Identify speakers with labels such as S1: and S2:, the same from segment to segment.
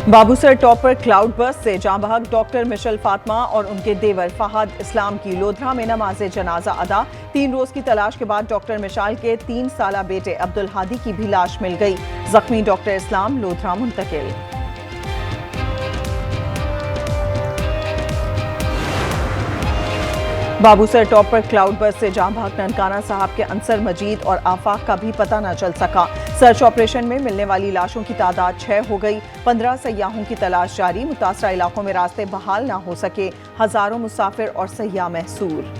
S1: Babusar top पर cloud बस से जाँ बहक डॉक्टर मिशेल फातिमा और उनके देवर फहद इस्लाम की लोधरा में नमाज जनाजा अदा। 3 रोज की तलाश के बाद डॉक्टर मिशाल के 3 साला बेटे अब्दुल हादी की भी लाश मिल गई। जख्मी डॉक्टर इस्लाम लोधरा मुंतकिल। बाबूसर टॉप पर क्लाउड बस से जाँ बहक ननकाना साहब के अंसर मजीद और आफाक का भी पता न चल सका। सर्च ऑपरेशन में मिलने वाली लाशों की तादाद 6 हो गई। 15 सयाहों की तलाश जारी। मुतासरा इलाकों में रास्ते बहाल न हो सके। हजारों मुसाफिर और सयाह महसूर।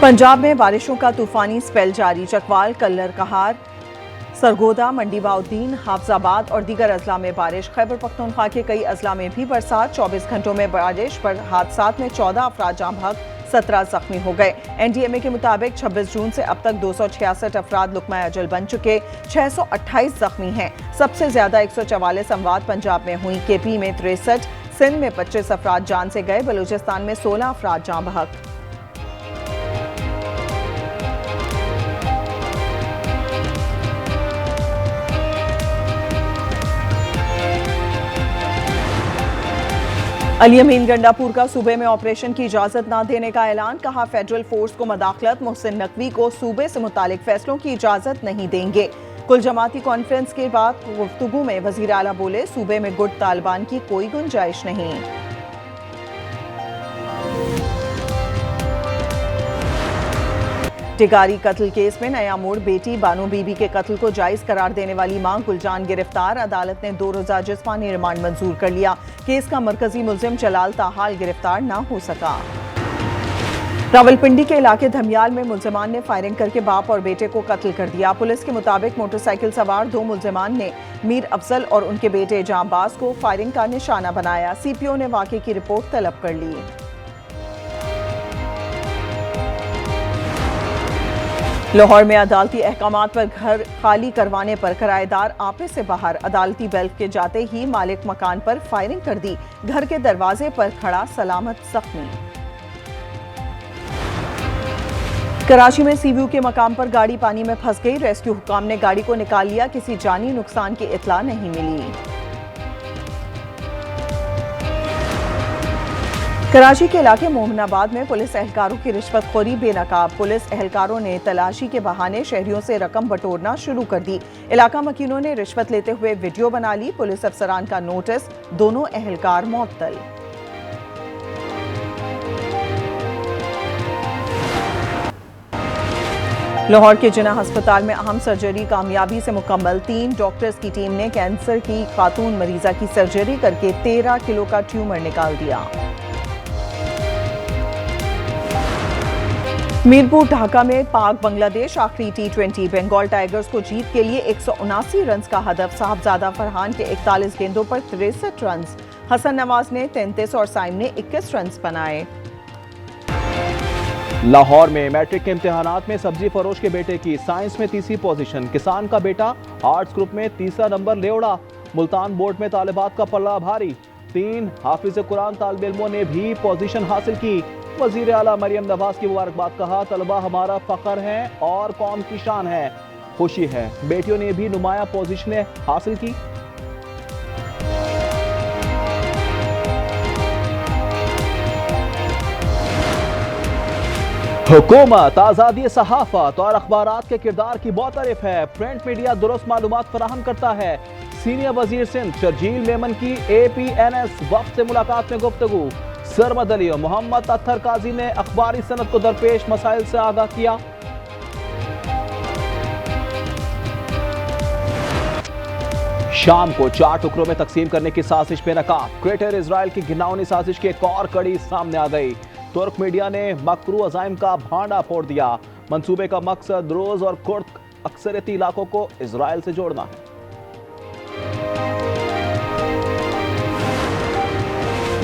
S1: पंजाब में बारिशों का तूफानी स्पेल जारी। चकवाल, कल्लर कहार, सरगोदा, मंडी बाउद्दीन, हाफजाबाद और दीगर अजला में बारिश। खैबर पख्तूनख्वा के कई अजला में भी बरसात। 24 घंटों में बारिश पर हादसात में 14 अफराद जाँ बहक, 17 जख्मी हो गए। NDMA के मुताबिक 26 जून से अब तक 266 अफराद लुकमा अजल बन चुके। 628 जख्मी हैं। सबसे ज्यादा 144 अमवात पंजाब में हुई। KP में 63, सिंध में 25 अफराद जान से गए। बलूचिस्तान में 16 अफराद जाँ बहक। अली अमीन गंडापुर का सूबे में ऑपरेशन की इजाजत न देने का ऐलान। कहा, फेडरल फोर्स को मदाखलत। मोहसिन नकवी को सूबे से मुतालिक फैसलों की इजाजत नहीं देंगे। कुल जमाती कॉन्फ्रेंस के बाद गुफ्तगू में वजीर आला बोले, सूबे में गुट तालिबान की कोई गुंजाइश नहीं। टिकारी कत्ल केस में नया मोड़। बेटी बानो बीबी के कत्ल को जायज करार देने वाली मां गुलजान गिरफ्तार। अदालत ने 2 रोजा जिस्मानी रिमांड मंजूर कर लिया। केस का मरकजी मुलजिम जलाल ताहाल गिरफ्तार न हो सका। रावलपिंडी के इलाके धमियाल में मुलजिमान ने फायरिंग करके बाप और बेटे को कत्ल कर दिया। पुलिस के मुताबिक मोटरसाइकिल सवार 2 मुलजिमान ने मीर अफजल और उनके बेटे जांबाज को फायरिंग का निशाना बनाया। CPO ने वाकये की रिपोर्ट तलब कर ली। लाहौर में अदालती अहकामात पर घर खाली करवाने पर किराएदार आपे से बाहर। अदालती बेल के जाते ही मालिक मकान पर फायरिंग कर दी। घर के दरवाजे पर खड़ा सलामत जख्मी। कराची में सीव्यू के मकाम पर गाड़ी पानी में फंस गई। रेस्क्यू हुकाम ने गाड़ी को निकाल लिया। किसी जानी नुकसान की इत्तला नहीं मिली। कराची के इलाके मोमिनाबाद में पुलिस एहलकारों की रिश्वतखोरी बेनकाब। पुलिस एहलकारों ने तलाशी के बहाने शहरियों से रकम बटोरना शुरू कर दी। इलाका मकीनों ने रिश्वत लेते हुए वीडियो बना ली। पुलिस अफसरान का नोटिस। दोनों एहलकार मुअत्तल। लाहौर के जिना अस्पताल में अहम सर्जरी कामयाबी से मुकम्मल। 3 डॉक्टर्स की टीम ने कैंसर की खातून मरीजा की सर्जरी करके 13 किलो का ट्यूमर निकाल दिया। मीरपुर ढाका में पाक बांग्लादेश आखिरी T20। बंगाल टाइगर्स को जीत के लिए 179 रन का हदफ। साहबजादा फरहान के 41 गेंदों पर 63 रन। हसन नवाज ने 33 और साइम ने 21 रन बनाए।
S2: लाहौर में मैट्रिक के इम्तिहानात में सब्जी फरोश के बेटे की साइंस में तीसरी पोजीशन। किसान का बेटा आर्ट्स ग्रुप में तीसरा नंबर ले उड़ा। मुल्तान बोर्ड में तालिबात का पल्ला भारी। 3 हाफिज कुरान तालिब इल्मों ने भी पोजीशन हासिल की। वजीर आला मरियम नवाज की मुबारकबाद। कहा, तलबा हमारा फख्र है और कौम की शान है। खुशी है बेटियों ने भी नुमाया पोजीशनें हासिल की। हुकूमत आज़ादी सहाफत और अखबारात के किरदार की बहुत है। प्रिंट मीडिया दुरुस्त मालूमात फराहम करता है। सीनियर वजीर सिंध शर्जील मेमन की APNS वक्त से मुलाकात में गुफ्तगू। सरमद अली और मोहम्मद अत्तर काजी ने अखबारी सनद को दरपेश मसाइल से आगाह किया। शाम को 4 टुकड़ों में तकसीम करने की साजिश बेनकाब। ग्रेटर इजराइल की घिनौनी साजिश की एक और कड़ी सामने आ गई। तुर्क मीडिया ने मकरू अजाइम का भांडा फोड़ दिया। मंसूबे का मकसद रोज और कुर्द अक्सरियती इलाकों को इजराइल से जोड़ना है।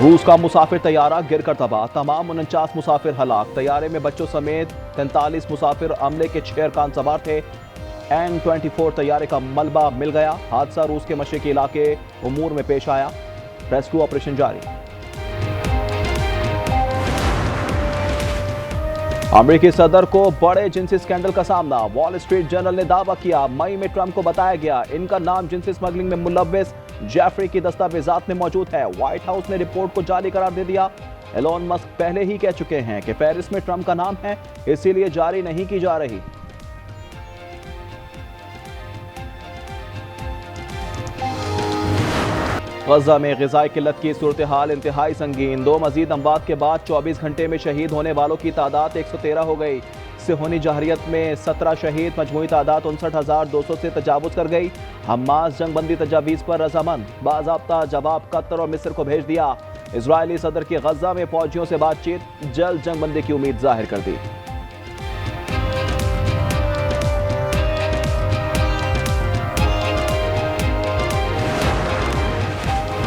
S2: रूस का मुसाफिर तैयारा गिरकर तबाह। तमाम 49 मुसाफिर हलाक। तैयारे में बच्चों समेत 43 मुसाफिर अमले के 6 अरकान सवार थे। N-24 तैयारे का मलबा मिल गया। हादसा रूस के मशरिकी इलाके उमूर में पेश आया। रेस्क्यू ऑपरेशन जारी। अमेरिकी सदर को बड़े जिंसी स्कैंडल का सामना। वॉल स्ट्रीट जर्नल ने दावा किया मई में ट्रंप को बताया गया इनका नाम जिंसी स्मगलिंग में मुलव्विस जेफरी की दस्तावेजात में मौजूद है। व्हाइट हाउस ने रिपोर्ट को जाली करार दे दिया। एलोन मस्क पहले ही कह चुके हैं कि पेरिस में ट्रंप का नाम है, इसीलिए जारी नहीं की जा रही। गजा में ग़िज़ाई किल्लत की सूरत हाल इंतहाई संगीन। 2 मजीद अमवात के बाद 24 घंटे में शहीद होने वालों की तादाद 113 हो गई। सिहोनी जहरियत में 17 शहीद, मजमूई तादाद 59,200 से तजावुज़ कर गई। हमास जंगबंदी तजावीज़ पर रजामंद, बाज़ाब्ता जवाब कतर और मिस्र को भेज दिया। इजरायली सदर की गजा में फौजियों से बातचीत, जल्द जंगबंदी की उम्मीद जाहिर कर दी।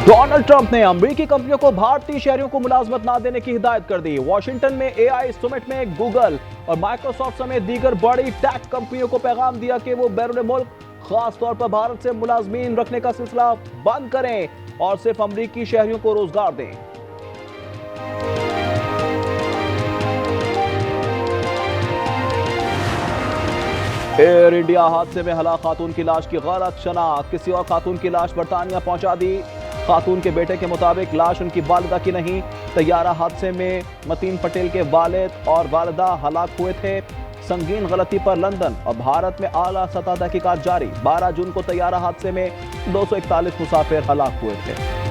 S2: डोनाल्ड ट्रंप ने अमेरिकी कंपनियों को भारतीय शहरियों को मुलाजमत ना देने की हिदायत कर दी। वॉशिंगटन में एआई समिट में गूगल और माइक्रोसॉफ्ट समेत दीगर बड़ी टेक कंपनियों को पैगाम दिया कि वो बैरून मुल्क, खास तौर पर भारत से मुलाजमीन रखने का सिलसिला बंद करें और सिर्फ अमेरिकी शहरियों को रोजगार दें। एयर इंडिया हादसे में हलाक खातून की लाश की गलत शनाख्त, किसी और खातून की लाश बरतानिया पहुंचा दी। खातून के बेटे के मुताबिक लाश उनकी वालिदा की नहीं। तैयारा हादसे में मतीन पटेल के वालिद और वालिदा हलाक हुए थे। संगीन गलती पर लंदन और भारत में आला सतह तहकीकात जारी। 12 जून को तैयारा हादसे में 241 मुसाफिर हलाक हुए थे।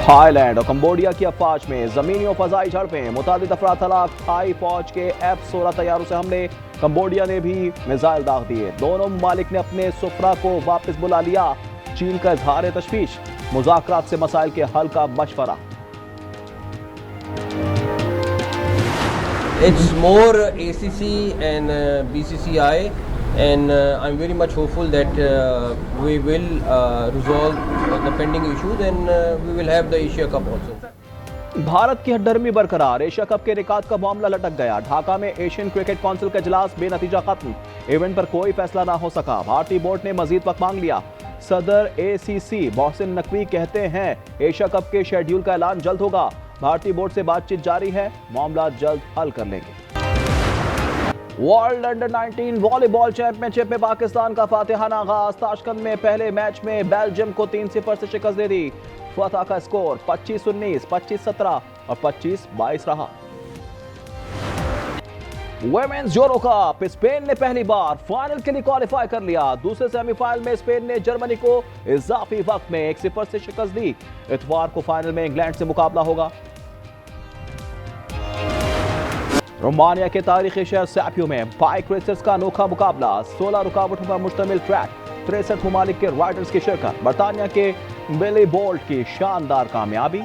S2: थाईलैंड और कंबोडिया की अफवाज में जमीनी और फजाई झड़पें, मुतादिद अफराद हलाक। थाई फौज के F-16 तैयारों से हमले, कंबोडिया ने भी मिसाइल दाग दिए। दोनों ममालिक ने अपने सुफरा को वापस बुला लिया। चीन का इजहार तशवीश, मुज़ाकरात से मसाइल के हल का मशवरा।
S3: It's more ACC and BCCI, and I'm very much hopeful that we will resolve the pending issues, and we will have the Asia Cup also.
S2: Bharat की हड्डरमी बरकरार, एशिया कप के रिकॉर्ड का मामला लटक गया। ढाका में एशियन क्रिकेट काउंसिल का इजलास बेनतीजा खत्म। इवेंट पर कोई फैसला ना हो सका। भारतीय बोर्ड ने मजीद वक्त मांग लिया। सदर ACC मोहसिन नकवी कहते हैं एशिया कप के शेड्यूल का ऐलान जल्द होगा। भारतीय बोर्ड से बातचीत जारी है, मामला जल्द हल कर लेंगे। वर्ल्ड अंडर 19 वॉलीबॉल चैंपियनशिप में पाकिस्तान का फातिहाना आगाज। ताशकंद में पहले मैच में बेल्जियम को 3-0 से शिकस्त दे दी। फतह का स्कोर 25-19, 25-17 और 25-22 रहा। वुमेन्स यूरो कप, स्पेन ने पहली बार फाइनल के लिए क्वालिफाई कर लिया। दूसरे सेमीफाइनल में स्पेन ने जर्मनी को इजाफी वक्त में 1-0 से शिकस्त दी। इतवार को फाइनल में इंग्लैंड से मुकाबला होगा। रोमानिया के तारीखी शहर सैपियो में बाइक रेसर्स का अनोखा मुकाबला। 16 रुकावटों पर मुश्तमिल ट्रैक, 63 ममालिक के राइडर्स की शिरकत। बरतानिया के बिली बोल्ट की शानदार कामयाबी।